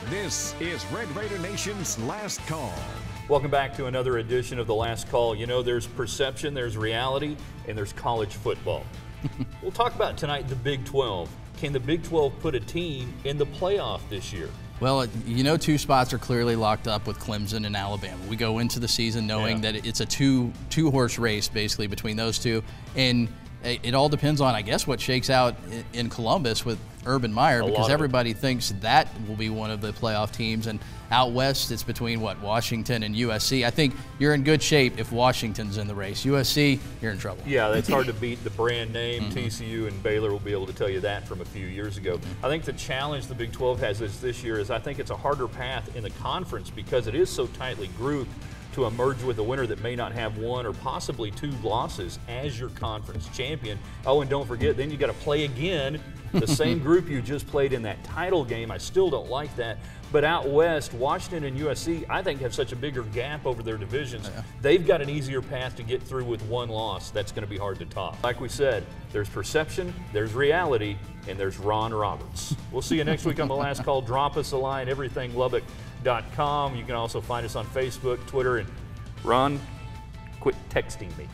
This is Red Raider Nation's Last Call. Welcome back to another edition of The Last Call. You know, there's perception, there's reality, and there's college football. We'll talk about tonight the Big 12. Can the Big 12 put a team in the playoff this year? Well, you know, two spots are clearly locked up with Clemson and Alabama. We go into the season knowing that it's a two-horse race basically between those two, and it all depends on, I guess, what shakes out in Columbus with Urban Meyer, because everybody thinks that will be one of the playoff teams. And out west, it's between, Washington and USC. I think you're in good shape if Washington's in the race. USC, you're in trouble. Yeah, it's hard to beat the brand name. TCU and Baylor will be able to tell you that from a few years ago. I think the challenge the Big 12 has this year is I think it's a harder path in the conference because it is so tightly grouped to emerge with a winner that may not have one or possibly two losses as your conference champion. Oh, and don't forget, then you got to play again the same group you just played in that title game. I still don't like that. But out west, Washington and USC, I think, have such a bigger gap over their divisions. They've got an easier path to get through with one loss. That's going to be hard to top. Like we said, there's perception, there's reality, and there's Ron Roberts. We'll see you next week on The Last Call. Drop us a line, everythinglubbock.com. You can also find us on Facebook, Twitter, and Ron, quit texting me.